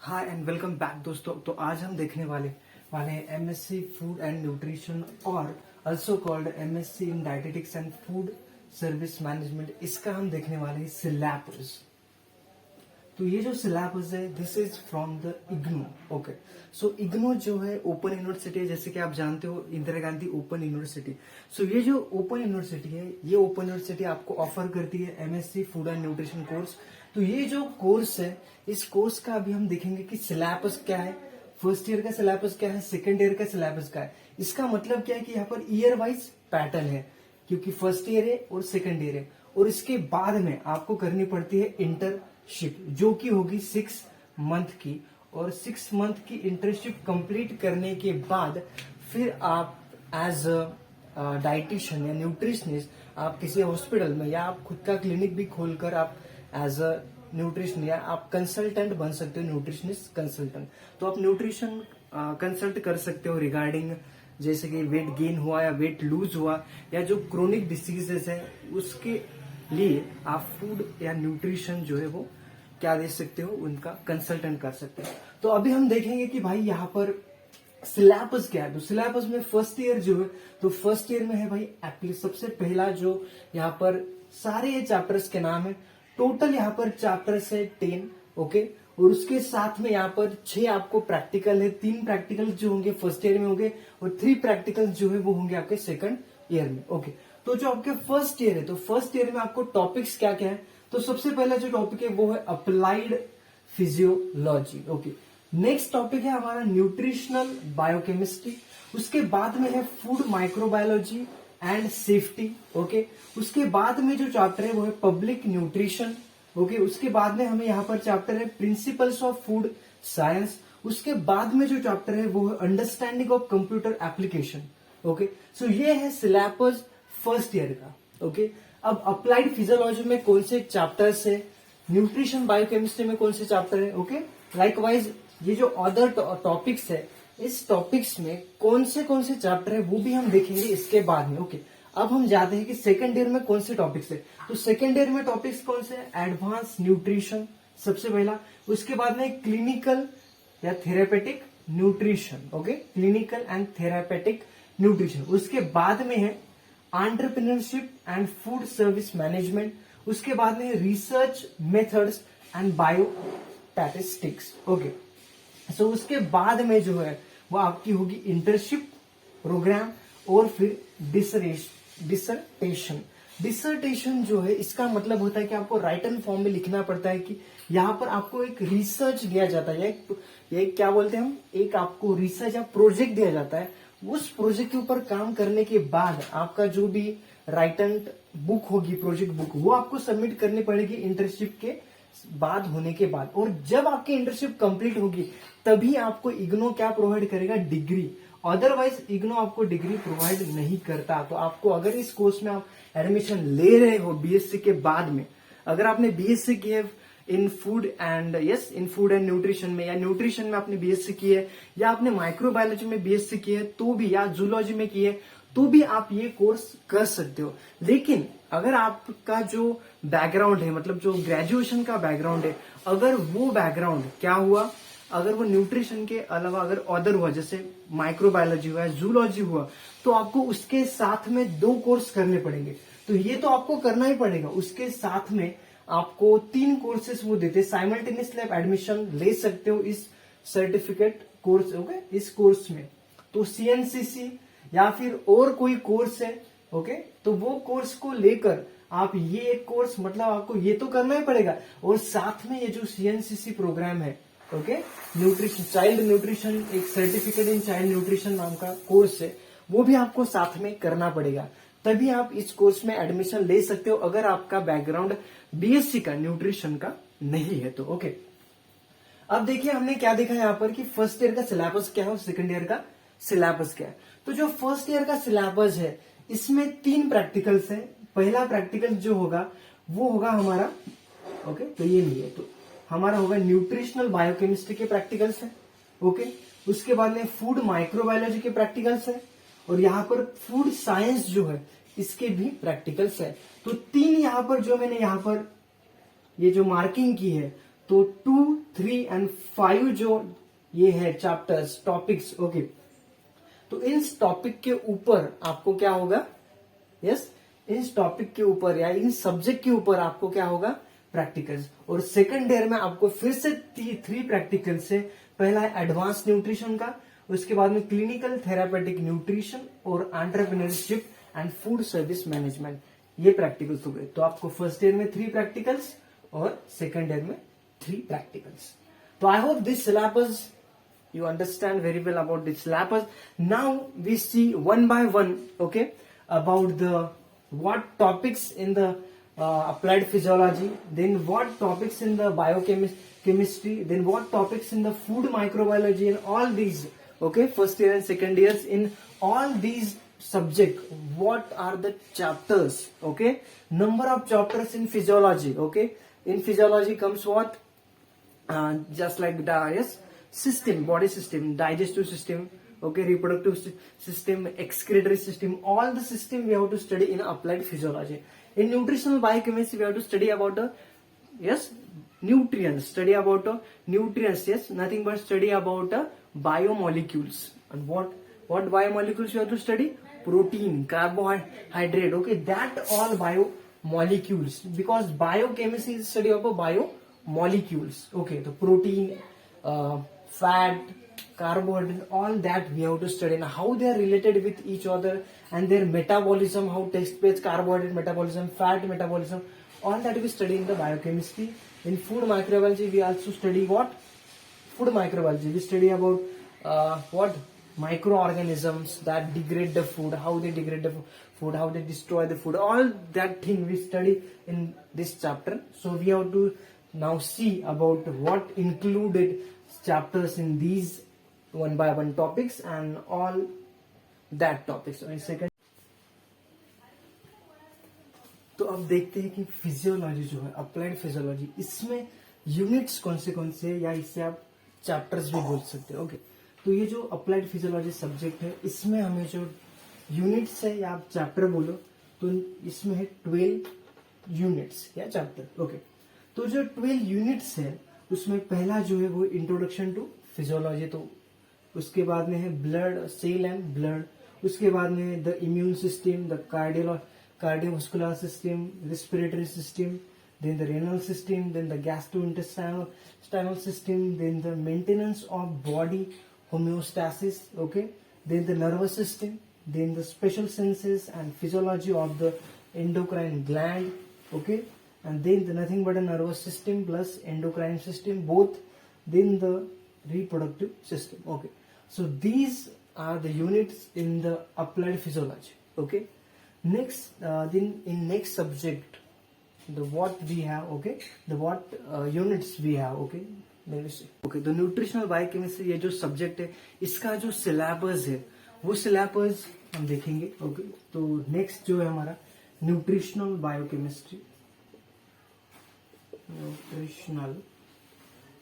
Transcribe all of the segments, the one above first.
Hi and welcome back दोस्तों। तो आज हम देखने वाले हैं एमएससी फूड एंड न्यूट्रिशन और also called MSc in dietetics and food service management. इसका हम देखने वाले हैं सिलेबस। तो ये जो सिलेबस है this is from the IGNOU. Okay, so IGNOU जो है ओपन यूनिवर्सिटी है, जैसे कि आप जानते हो इंदिरा गांधी ओपन यूनिवर्सिटी। सो ये जो ओपन यूनिवर्सिटी है, ये ओपन यूनिवर्सिटी आपको ऑफर करती है MSc food and nutrition course. तो ये जो कोर्स है, इस कोर्स का अभी हम देखेंगे कि सिलेबस क्या है, फर्स्ट ईयर का सिलेबस क्या है, सेकेंड ईयर का सिलेबस क्या है। इसका मतलब क्या है कि यहाँ पर ईयर वाइज पैटर्न है, क्योंकि फर्स्ट ईयर है और सेकेंड ईयर है। और इसके बाद में आपको करनी पड़ती है इंटर्नशिप, जो कि होगी 6 मंथ की। और 6 मंथ की इंटर्नशिप कंप्लीट करने के बाद फिर आप एज अ डाइटिशियन या न्यूट्रिशनिस्ट आप किसी हॉस्पिटल में या आप खुद का क्लिनिक भी खोलकर आप एज अ न्यूट्रिशन या आप कंसल्टेंट बन सकते हो, न्यूट्रिशनिस्ट कंसल्टेंट। तो आप न्यूट्रिशन कंसल्ट कर सकते हो रिगार्डिंग जैसे कि वेट गेन हुआ या वेट लूज हुआ या जो क्रोनिक डिसीजेस है उसके लिए आप फूड या न्यूट्रिशन जो है वो क्या दे सकते हो, उनका कंसल्टेंट कर सकते हो। तो अभी हम देखेंगे कि भाई यहाँ पर सिलेबस क्या है। तो सिलेबस में फर्स्ट ईयर जो है, तो फर्स्ट ईयर में है भाई सबसे पहला जो यहाँ पर सारे ये चैप्टर्स के नाम है। टोटल यहाँ पर चैप्टर्स है 10। ओके, और उसके साथ में यहाँ पर 6 आपको प्रैक्टिकल है। 3 प्रैक्टिकल जो होंगे फर्स्ट ईयर में होंगे और 3 प्रैक्टिकल जो है वो होंगे आपके सेकंड ईयर में। ओके, तो जो आपके फर्स्ट ईयर है, तो फर्स्ट ईयर में आपको टॉपिक्स क्या क्या है। तो सबसे पहला जो टॉपिक है वो है applied physiology. Okay, next topic है हमारा न्यूट्रिशनल बायोकेमिस्ट्री। उसके बाद में है food microbiology and safety. Okay, उसके बाद में जो चैप्टर है वो है पब्लिक न्यूट्रिशन। ओके, उसके बाद में हमें यहाँ पर चैप्टर है प्रिंसिपल्स ऑफ फूड साइंस। उसके बाद में जो चैप्टर है वो है understanding of computer application. Okay, so ये है सिलेबस फर्स्ट ईयर का। ओके, अब अप्लाइड फिजियोलॉजी में कौन से चैप्टर्स है, न्यूट्रिशन बायोकेमिस्ट्री में कौन से चैप्टर है। ओके, लाइकवाइज ये जो अदर टॉपिक्स है, इस टॉपिक्स में कौन से चैप्टर है वो भी हम देखेंगे इसके बाद में। ओके, अब हम जाते हैं कि सेकेंड ईयर में कौन से टॉपिक्स है। तो सेकेंड ईयर में टॉपिक्स कौन से हैं, एडवांस न्यूट्रिशन सबसे पहला। उसके बाद में क्लिनिकल या therapeutic nutrition. Okay, clinical and therapeutic nutrition. उसके बाद में है entrepreneurship and food service management. उसके बाद में research methods and biostatistics. Okay, so उसके बाद में जो है वो आपकी होगी इंटर्नशिप प्रोग्राम और फिर डिसर्टेशन। डिसर्टेशन जो है इसका मतलब होता है कि आपको राइटन फॉर्म में लिखना पड़ता है कि यहाँ पर आपको एक रिसर्च दिया जाता है, ये क्या बोलते हैं हम, एक आपको रिसर्च या प्रोजेक्ट दिया जाता है। उस प्रोजेक्ट के ऊपर काम करने के बाद आपका जो भी राइटन बुक होगी, प्रोजेक्ट बुक, वो आपको सबमिट करनी पड़ेगी इंटर्नशिप के बाद होने के बाद। और जब आपकी इंटर्नशिप कंप्लीट होगी तभी आपको इग्नो क्या प्रोवाइड करेगा, डिग्री। अदरवाइज इग्नो आपको डिग्री प्रोवाइड नहीं करता। तो आपको अगर इस कोर्स में आप एडमिशन ले रहे हो बीएससी के बाद में, अगर आपने बीएससी की है इन food and in food and nutrition में या न्यूट्रिशन में आपने बीएससी की है या आपने माइक्रोबायोलॉजी में बीएससी की है तो भी, या जूलॉजी में की है तो भी आप ये कोर्स कर सकते हो। लेकिन अगर आपका जो बैकग्राउंड है, मतलब जो ग्रेजुएशन का बैकग्राउंड है, अगर वो बैकग्राउंड क्या हुआ, अगर वो न्यूट्रिशन के अलावा अगर अदर हुआ, जैसे माइक्रोबायोलॉजी हुआ, जूलॉजी हुआ, तो आपको उसके साथ में 2 कोर्स करने पड़ेंगे। तो ये तो आपको करना ही पड़ेगा। उसके साथ में आपको 3 कोर्सेस वो देते हैं। साइमल्टेनियसली आप एडमिशन ले सकते हो इस सर्टिफिकेट कोर्स, ओके, इस कोर्स में। तो सीएनसीसी या फिर और कोई कोर्स है, ओके, तो वो कोर्स को लेकर आप ये एक कोर्स, मतलब आपको ये तो करना ही पड़ेगा। और साथ में ये जो सीएनसीसी प्रोग्राम है, ओके, न्यूट्रिशन चाइल्ड न्यूट्रिशन, एक सर्टिफिकेट इन चाइल्ड न्यूट्रिशन नाम का कोर्स है, वो भी आपको साथ में करना पड़ेगा। तभी आप इस कोर्स में एडमिशन ले सकते हो अगर आपका बैकग्राउंड बीएससी का न्यूट्रिशन का नहीं है तो। ओके, अब देखिए हमने क्या देखा यहाँ पर कि फर्स्ट ईयर का सिलेबस क्या है और सेकंड ईयर का सिलेबस क्या है। तो जो फर्स्ट ईयर का सिलेबस है इसमें 3 प्रैक्टिकल्स है। पहला प्रैक्टिकल जो होगा वो होगा हमारा, ओके, तो ये नहीं है, तो हमारा होगा न्यूट्रिशनल बायोकेमिस्ट्री के प्रैक्टिकल्स है। ओके, उसके बाद में फूड माइक्रोबायोलॉजी के प्रैक्टिकल्स है और यहाँ पर फूड साइंस जो है इसके भी प्रैक्टिकल्स है। तो 3 यहाँ पर जो मैंने यहाँ पर ये जो मार्किंग की है, तो 2, 3 एंड 5 जो ये है चैप्टर्स टॉपिक्स, ओके, तो इस टॉपिक के ऊपर आपको क्या होगा, यस, इस टॉपिक के ऊपर या इन सब्जेक्ट के ऊपर आपको क्या होगा, प्रैक्टिकल्स। और सेकंड ईयर में आपको फिर से 3 प्रैक्टिकल से, पहला है एडवांस न्यूट्रिशन का, उसके बाद में क्लिनिकल थेरापेटिक न्यूट्रिशन और entrepreneurship and food service management, ये प्रैक्टिकल्स हो गए। तो आपको फर्स्ट ईयर में 3 प्रैक्टिकल्स और सेकंड ईयर में 3 प्रैक्टिकल्स। तो I hope this syllabus you understand very well about this syllabus. Now we see one by one, okay, about the what topics in the applied physiology, then what topics in the biochemistry, then what topics in the food microbiology, and all these, okay, first year and second years in all these subject, what are the chapters, okay, number of chapters in physiology, okay, in physiology comes what, just like the, yes, system, body system, digestive system, okay, reproductive system, excretory system, all the system we have to study in applied physiology. In nutritional biochemistry we have to study about the, yes, nutrients, study about the nutrients, yes, nothing but study about the biomolecules. And what biomolecules you have to study? Protein, carbohydrate, okay, that all biomolecules, because biochemistry is study of biomolecules, okay, the protein, fat, carbohydrate, all that we have to study, and how they are related with each other, and their metabolism, how takes place, carbohydrate metabolism, fat metabolism, all that we study in the biochemistry. In food microbiology we also study what? Food microbiology, we study about what? Microorganisms that degrade the food, how they degrade the food, how they destroy the food, all that thing we study in this chapter. So we have to now see about what included chapters in these one by one topics and all that topics. So in second, तो अब देखते हैं कि physiology जो है, applied physiology, इसमें units कौन से या इससे आप चैप्टर्स भी बोल सकते हो, ओके। तो ये जो अप्लाइड फिजियोलॉजी सब्जेक्ट है, इसमें हमें जो यूनिट्स है या आप चैप्टर बोलो तो इसमें है 12 यूनिट्स या चैप्टर, ओके। तो जो 12 यूनिट्स है उसमें पहला जो है वो इंट्रोडक्शन टू फिजियोलॉजी, तो उसके बाद में है ब्लड, सेल एंड ब्लड, उसके बाद में the immune system, the cardiovascular system, respiratory system, then the renal system, then the gastrointestinal system, then the maintenance of body homeostasis, okay, then the nervous system, then the special senses and physiology of the endocrine gland, okay, and then the nothing but a nervous system plus endocrine system both, then the reproductive system, okay. So these are the units in the applied physiology, okay. Next, then in next subject, the what we have, okay, the what units we have, okay, let me see, okay, the nutritional biochemistry, ये जो subject है इसका जो syllabus है वो syllabus हम देखेंगे, okay. तो नेक्स्ट जो है हमारा nutritional biochemistry, nutritional,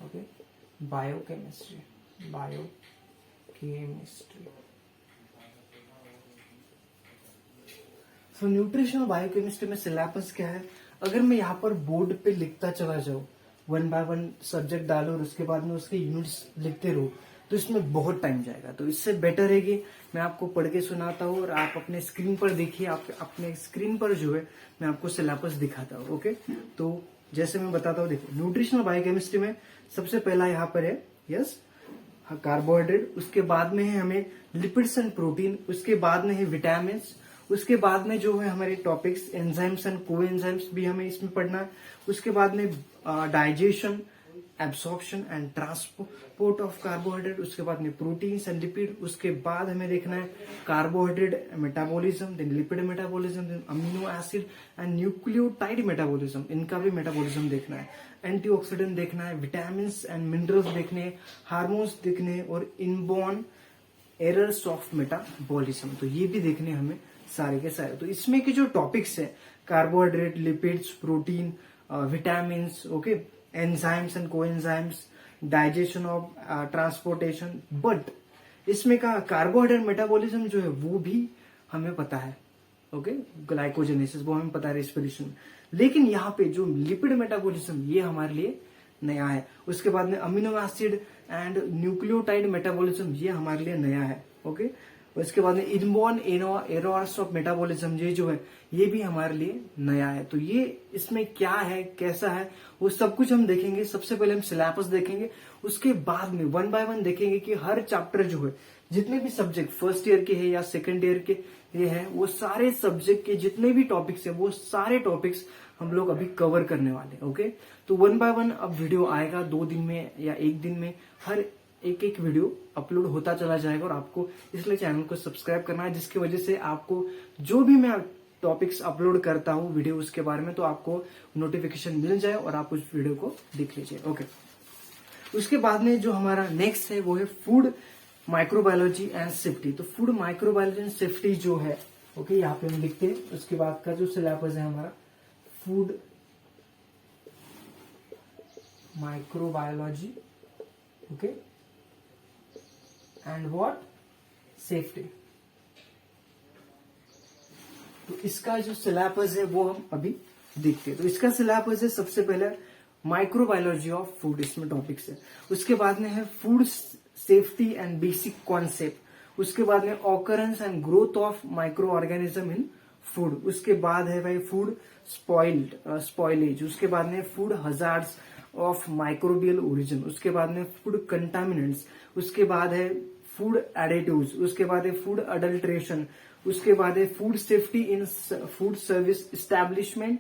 okay, biochemistry, तो न्यूट्रिशनल बायोकेमिस्ट्री में सिलेबस क्या है, अगर मैं यहाँ पर बोर्ड पे लिखता चला जाऊँ, वन बाय वन सब्जेक्ट डालो और उसके बाद में उसके यूनिट्स लिखते रहो, तो इसमें बहुत टाइम जाएगा। तो इससे बेटर है कि मैं आपको पढ़ के सुनाता हूँ और आप अपने स्क्रीन पर देखिए, आप अपने स्क्रीन पर जो है मैं आपको सिलेबस दिखाता हूँ, ओके। तो जैसे मैं बताता हूँ, देखो न्यूट्रिशनल बायोकेमिस्ट्री में सबसे पहला यहाँ पर है, यस, कार्बोहाइड्रेट, उसके बाद में है हमें लिपिड्स एंड प्रोटीन, उसके बाद में है विटामिन, उसके बाद में जो है हमारे टॉपिक्स एंजाइम्स एंड कोएंजाइम्स भी हमें इसमें पढ़ना है, उसके बाद में digestion, absorption and transport of carbohydrate, उसके बाद में प्रोटीन्स एंड लिपिड, उसके बाद हमें देखना है carbohydrate metabolism, then lipid metabolism, then amino acid and nucleotide metabolism, इनका भी मेटाबॉलिज्म देखना है, एंटीऑक्सीडेंट देखना है, विटामिन एंड मिनरल्स देखने हैं, हार्मोन्स देखने हैं और इनबॉर्न एरर्स ऑफ मेटाबॉलिज्म, तो ये भी देखने हमें सारे के सारे। तो इसमें के जो टॉपिक्स है carbohydrate, lipids, protein, vitamin, okay, enzymes and coenzymes, digestion of transportation, but इसमें का कार्बोहाइड्रेट मेटाबॉलिज्म जो है वो भी हमें पता है, ओके, ग्लाइकोजेनेसिस वो हमें पता है रेस्पिरेशन, लेकिन यहाँ पे जो लिपिड मेटाबॉलिज्म ये हमारे लिए नया है। उसके बाद में amino acid and nucleotide metabolism, ये हमारे लिए नया है। ओके, उसके बाद में इनबॉर्न एरर्स ऑफ मेटाबॉलिज्म, ये जो है ये भी हमारे लिए नया है। तो ये इसमें क्या है, कैसा है, वो सब कुछ हम देखेंगे। सबसे पहले हम सिलेबस देखेंगे, उसके बाद में 1 बाय 1 देखेंगे कि हर चैप्टर जो है, जितने भी सब्जेक्ट फर्स्ट ईयर के हैं या सेकंड ईयर के ये है, वो सारे सब्जेक्ट के जितने भी टॉपिक्स है, वो सारे टॉपिक्स हम लोग अभी कवर करने वाले हैं। ओके, तो 1 बाय 1 अब वीडियो आएगा 2 दिन में या 1 दिन में, हर एक एक वीडियो अपलोड होता चला जाएगा। और आपको इसलिए चैनल को सब्सक्राइब करना है, जिसकी वजह से आपको जो भी मैं टॉपिक्स अपलोड करता हूँ वीडियो उसके बारे में, तो आपको नोटिफिकेशन मिल जाए और आप उस वीडियो को देख लीजिए। ओके, उसके बाद में जो हमारा नेक्स्ट है वो है फूड माइक्रोबायोलॉजी एंड सेफ्टी। तो फूड माइक्रोबायोलॉजी एंड सेफ्टी जो है, ओके, यहाँ पे हम लिखते हैं। उसके बाद का जो सिलेबस है हमारा food microbiology, okay, and what safety. तो इसका जो सिलेबस है वो हम अभी देखते हैं। तो इसका सिलेबस है सबसे पहले माइक्रोबायोलॉजी ऑफ फूड, इसमें टॉपिक्स है। उसके बाद में है food safety and basic concept. उसके बाद में occurrence and growth of micro organism in food. उसके बाद है भाई फूड स्पॉइलेज। उसके बाद में food hazards of microbial origin. उसके बाद में फूड कंटामिनेंट्स। उसके बाद है फूड एडिटिव्स। उसके बाद है फूड अडल्ट्रेशन। उसके बाद है food safety in food service establishment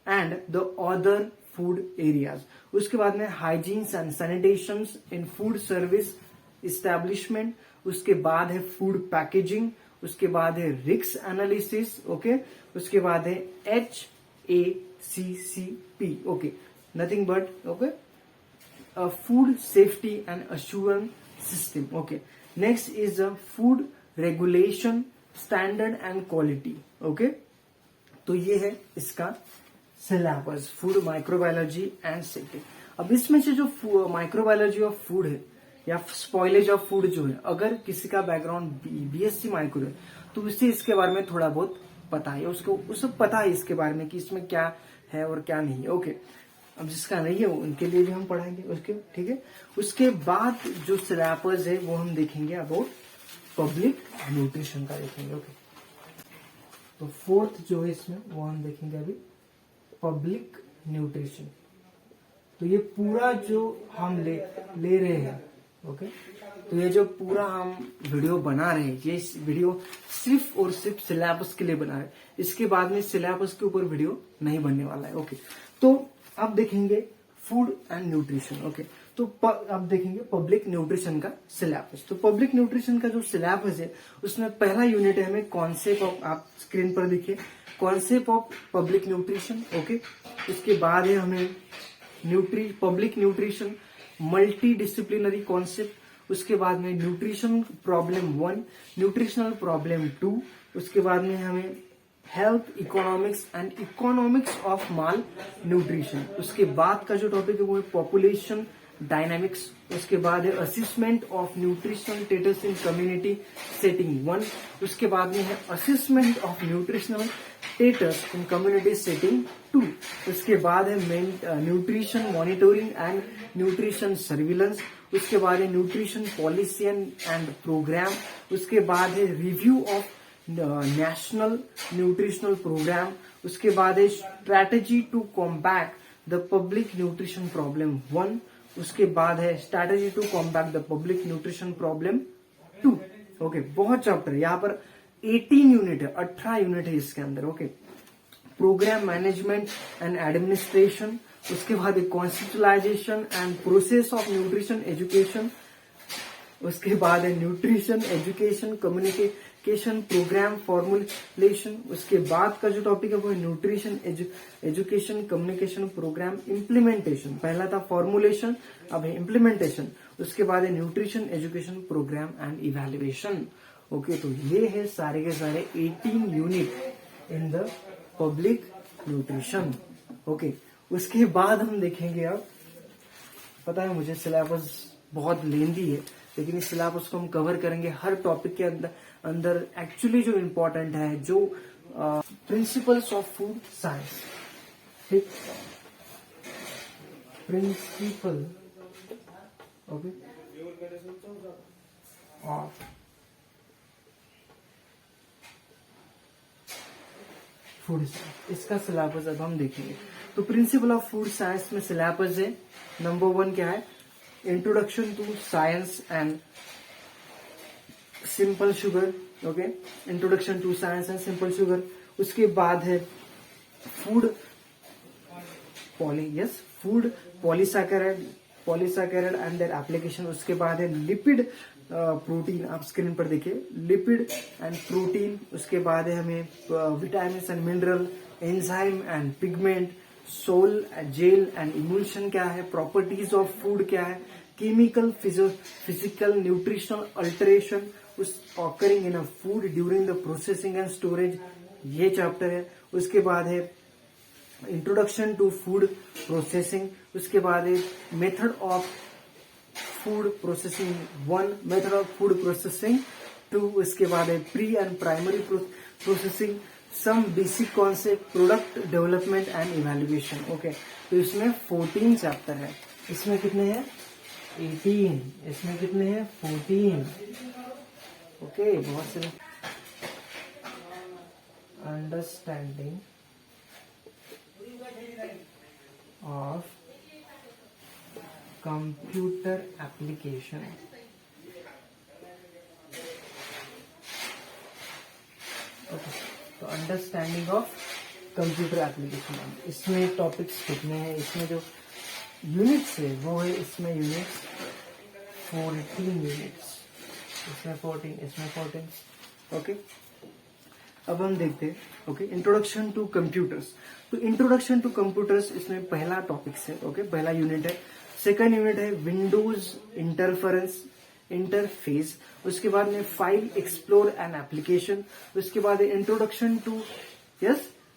and the other food areas. उसके बाद में hygienes and sanitation in food service establishment. उसके बाद है फूड पैकेजिंग। उसके बाद है रिस्क एनालिसिस, ओके। उसके बाद है HACCP, okay, nothing but, okay, food safety and assurance system, okay. Next is the food regulation standard and quality, okay. तो ये है इसका syllabus, food microbiology and safety. अब इसमें से जो माइक्रोबायोलॉजी ऑफ फूड है या स्पॉइलेज ऑफ फूड जो है, अगर किसी का बैकग्राउंड BSc माइक्रो है तो उससे इसके बारे में थोड़ा बहुत पता है, उसको पता है इसके बारे में कि इसमें क्या है और क्या नहीं है, ओके। अब जिसका नहीं है उनके लिए भी हम पढ़ाएंगे उसके, ठीक है। उसके बाद जो सिलेबस है वो हम देखेंगे अबाउट पब्लिक न्यूट्रिशन का देखेंगे, ओके। तो फोर्थ जो है इसमें वो हम देखेंगे अभी पब्लिक न्यूट्रिशन। तो ये पूरा जो हम ले रहे हैं, ओके, तो ये जो पूरा हम वीडियो बना रहे हैं, ये वीडियो सिर्फ और सिर्फ सिलेबस के लिए बना है। इसके बाद में सिलेबस के ऊपर वीडियो नहीं बनने वाला है, ओके। तो अब देखेंगे फूड एंड न्यूट्रिशन, ओके। तो अब देखेंगे पब्लिक न्यूट्रिशन का सिलेबस। तो पब्लिक न्यूट्रिशन का जो सिलेबस है उसमें पहला यूनिट है हमें कॉन्सेप्ट ऑफ, आप स्क्रीन पर देखिए, concept of public nutrition, okay. उसके बाद है हमें public nutrition multi disciplinary concept. उसके बाद में न्यूट्रिशन प्रॉब्लम 1, न्यूट्रिशनल प्रॉब्लम 2। उसके बाद में हमें health economics and economics of mall nutrition. उसके बाद का जो टॉपिक है वो है पॉपुलेशन डायनामिक्स। उसके बाद है assessment of nutritional status in community setting 1। उसके बाद में है assessment of nutritional status in community setting 2। उसके बाद है nutrition monitoring and nutrition surveillance. उसके बाद है न्यूट्रिशन पॉलिसी एंड प्रोग्राम। उसके बाद है review of national nutritional program. उसके बाद है strategy to combat the public nutrition problem 1। उसके बाद है strategy to combat the public nutrition problem 2, okay. बहुत चैप्टर है यहाँ पर, 18 यूनिट है, 18 यूनिट है इसके अंदर, okay. Program management and administration. उसके बाद है conceptualization and process of nutrition education. उसके बाद है nutrition education communication program formulation. उसके बाद का जो टॉपिक है वो है nutrition education communication program implementation. पहला था फॉर्मुलेशन, अब है इम्प्लीमेंटेशन। उसके बाद है nutrition education program and evaluation, okay. तो ये है सारे के सारे 18 unit in the public nutrition, okay. उसके बाद हम देखेंगे, अब पता है मुझे सिलेबस बहुत लेंदी है, लेकिन इस सिलेबस को हम कवर करेंगे हर टॉपिक के अंदर एक्चुअली जो इम्पोर्टेंट है, जो प्रिंसिपल्स ऑफ फूड साइंस, ठीक। Principle okay of food science, इसका सिलेबस अब हम देखेंगे। तो प्रिंसिपल ऑफ फूड साइंस में सिलेबस है, नंबर 1 क्या है, introduction to science and simple sugar, okay, introduction to science and simple sugar. उसके बाद है food food polysaccharide and their application. उसके बाद है लिपिड प्रोटीन, आप स्क्रीन पर देखिए, लिपिड एंड प्रोटीन। उसके बाद है हमें vitamin and mineral, enzyme and pigment, sol gel and emulsion क्या है, प्रॉपर्टीज ऑफ फूड क्या है, chemical physical nutritional alteration occurring in a food during the processing and storage, ये चैप्टर है। उसके बाद है इंट्रोडक्शन टू फूड प्रोसेसिंग। उसके बाद है method of food processing 1, method of food processing 2। उसके बाद है pre and primary processing, some basic concept, product development and evaluation, okay. तो इसमें 14 चैप्टर है। इसमें कितने हैं 18, इसमें कितने हैं 14, ओके। बहुत से understanding of computer application, okay. तो अंडरस्टैंडिंग ऑफ कंप्यूटर एप्लीकेशन, इसमें टॉपिक्स कितने हैं, इसमें जो यूनिट्स है वो है, इसमें यूनिट्स 14 यूनिट्स, इसमें 14, इसमें 14, ओके। अब हम देखते हैं, ओके, इंट्रोडक्शन टू कंप्यूटर्स। तो इंट्रोडक्शन टू कंप्यूटर्स इसमें पहला टॉपिक है, ओके, पहला यूनिट है। सेकंड यूनिट है विंडोज इंटरफेस। उसके बाद में फाइल एक्सप्लोर एंड एप्लीकेशन। उसके बाद introduction to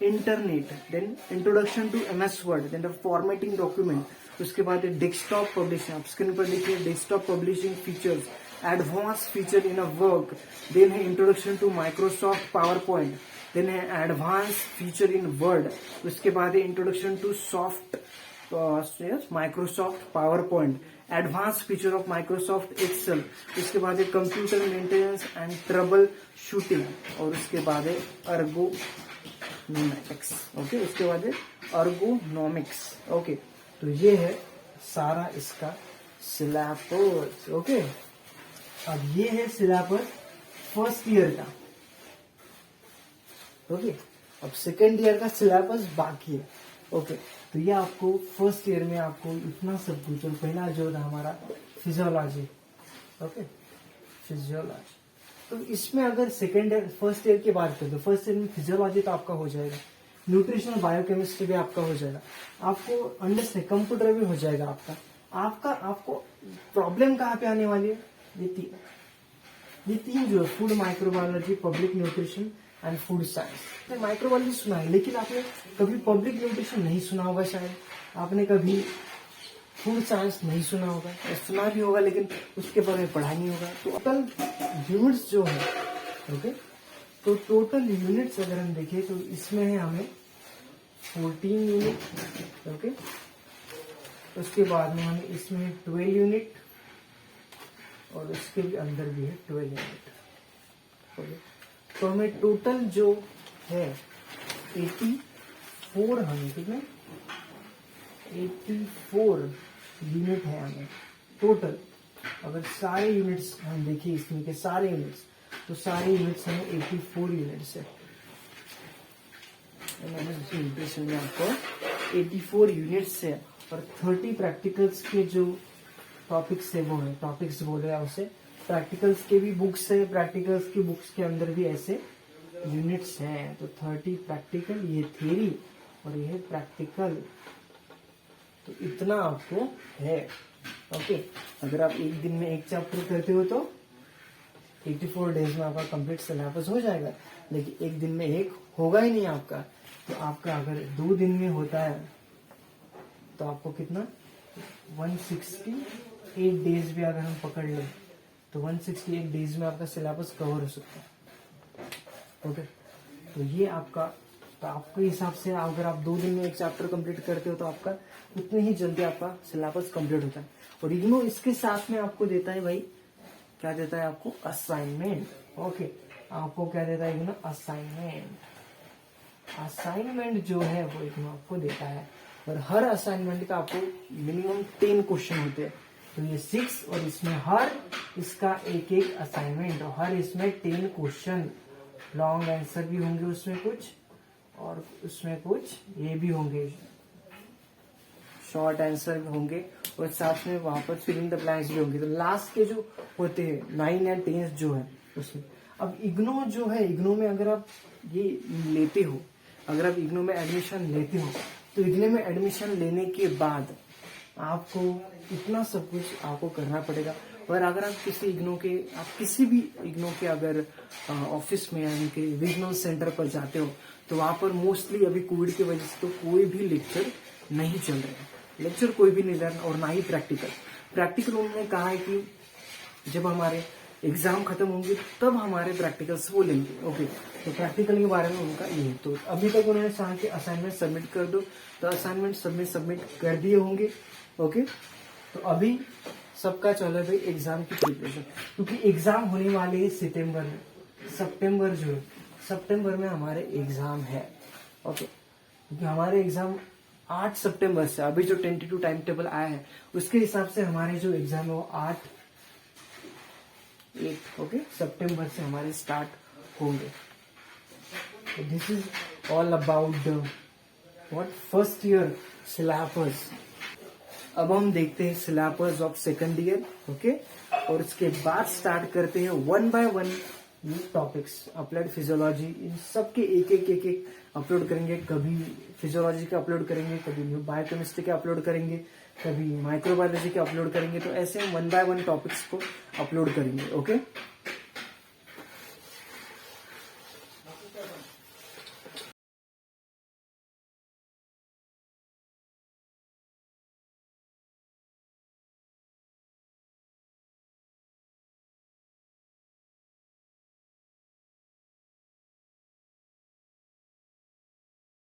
internet, then introduction to MS word, then formatting document. उसके बाद डेस्कटॉप पब्लिशिंग, आप स्क्रीन पर देखिए, desktop publishing features, advance feature in a work, then है introduction to Microsoft PowerPoint, then है advance feature in word. उसके बाद है introduction to Microsoft PowerPoint, advance feature of Microsoft Excel. उसके बाद है computer maintenance and trouble shooting, और उसके बाद है अर्गोनॉमिक्स, ओके। उसके बाद है अर्गोनॉमिक्स, ओके। तो ये है सारा इसका सिलेबस, ओके। अब ये है सिलेबस फर्स्ट ईयर का, ओके। अब सेकेंड ईयर का सिलेबस बाकी है, ओके। तो ये आपको फर्स्ट ईयर में आपको इतना सब कुछ, और पहला जो था हमारा फिजियोलॉजी, ओके, फिजियोलॉजी। तो इसमें अगर सेकेंड ईयर फर्स्ट ईयर की बात करें तो फर्स्ट ईयर में फिजियोलॉजी तो आपका हो जाएगा, न्यूट्रिशनल बायोकेमिस्ट्री भी आपका हो जाएगा, आपको अंडरस्टैंड कंप्यूटर भी हो जाएगा आपको प्रॉब्लम कहाँ पे आने वाली है, ये तीन जो है, food microbiology, public nutrition and food science. Microbiology सुना है, लेकिन आपने कभी पब्लिक न्यूट्रिशन नहीं सुना होगा, शायद आपने कभी फूड साइंस नहीं सुना होगा, सुना भी होगा लेकिन उसके बारे में पढ़ा नहीं होगा। तो टोटल यूनिट्स जो है, ओके, तो टोटल यूनिट्स अगर हम देखें तो इसमें है हमें 14 यूनिट, ओके। उसके बाद में हमें इसमें 12 यूनिट, और उसके भी अंदर भी है 12 यूनिट, ओके। तो हमें टोटल जो है 84, हमें कितने 84 यूनिट है हमें टोटल। अगर सारे यूनिट्स हम देखिए इसमें के सारे यूनिट्स, तो सारे यूनिट्स हमें 84 यूनिट्स है। इंप्रेशन में आपको 84 यूनिट्स है, और 30 प्रैक्टिकल्स के जो टॉपिक्स है वो है, टॉपिक्स बोले उसे, प्रैक्टिकल्स के भी बुक्स है, प्रैक्टिकल्स की बुक्स के अंदर भी ऐसे यूनिट्स हैं। तो 30 प्रैक्टिकल, ये थ्योरी और ये है प्रैक्टिकल, तो इतना आपको है, ओके। अगर आप एक दिन में एक चैप्टर करते हो तो 84 डेज में आपका कंप्लीट सिलेबस हो जाएगा, लेकिन एक दिन में एक होगा ही नहीं आपका। तो आपका अगर 2 दिन में होता है तो आपको कितना 168 डेज भी अगर हम पकड़ लें तो 168 डेज में आपका सिलेबस कवर हो सकता है, ओके। तो ये आपका तो आपके हिसाब से अगर आप 2 दिन में एक चैप्टर कंप्लीट करते हो तो आपका उतनी ही जल्दी आपका सिलेबस कंप्लीट होता है। और इग्नो इसके साथ में आपको देता है भाई, क्या देता है आपको, असाइनमेंट। ओके, आपको क्या देता है इग्नो, असाइनमेंट। असाइनमेंट जो है वो इग्नो आपको देता है, और हर असाइनमेंट का आपको मिनिमम 10 क्वेश्चन होते हैं। तो ये 6 और इसमें हर इसका एक एक असाइनमेंट, और हर इसमें 10 क्वेश्चन, लॉन्ग आंसर भी होंगे उसमें कुछ, और उसमें कुछ ये भी होंगे, शॉर्ट आंसर भी होंगे, और साथ में वहां पर फिल इन द ब्लैंक्स भी होंगे। तो लास्ट के जो होते हैं 9 या 10 जो है उसमें। अब इग्नो जो है, इग्नो में अगर आप ये लेते हो, अगर आप इग्नो में एडमिशन लेते हो, तो इग्नो में एडमिशन लेने के बाद आपको इतना सब कुछ आपको करना पड़ेगा। और अगर आप किसी इग्नो के, आप किसी भी इग्नो के अगर ऑफिस में यानी कि रीजनल सेंटर पर जाते हो, तो वहां पर मोस्टली अभी कोविड की वजह से तो कोई भी लेक्चर नहीं चल रहे हैं, लेक्चर कोई भी नहीं लर्न, और ना ही प्रैक्टिकल उन्होंने कहा है कि जब हमारे एग्जाम खत्म होंगे तब हमारे प्रैक्टिकल्स वो लेंगे। ओके, तो प्रैक्टिकल के बारे में उनका ये है। तो अभी तक उन्होंने कहा कि असाइनमेंट सबमिट कर दो, तो असाइनमेंट सबमिट कर दिए होंगे। ओके, तो अभी सबका चल रहा है भाई एग्जाम की प्रिपरेशन, क्योंकि एग्जाम होने वाले हैं सितंबर में, सितंबर में हमारे एग्जाम है। ओके, क्योंकि हमारे एग्जाम 8 सितंबर से, अभी जो टेंटेटिव टाइम टेबल आया है उसके हिसाब से हमारे जो एग्जाम है वो 8 सितंबर से हमारे स्टार्ट होंगे। This is all about what first year syllabus. अब हम देखते हैं syllabus of second year. Okay, और उसके बाद स्टार्ट करते हैं 1 बाय 1 टॉपिक्स। अप्लाइड फिजियोलॉजी, इन सब के एक एक अपलोड करेंगे। कभी फिजियोलॉजी के अपलोड करेंगे, कभी बायोकेमिस्ट्री के अपलोड करेंगे, कभी माइक्रोबायोलॉजी के अपलोड करेंगे। तो ऐसे हम 1 बाय 1 टॉपिक्स को अपलोड करेंगे। ओके,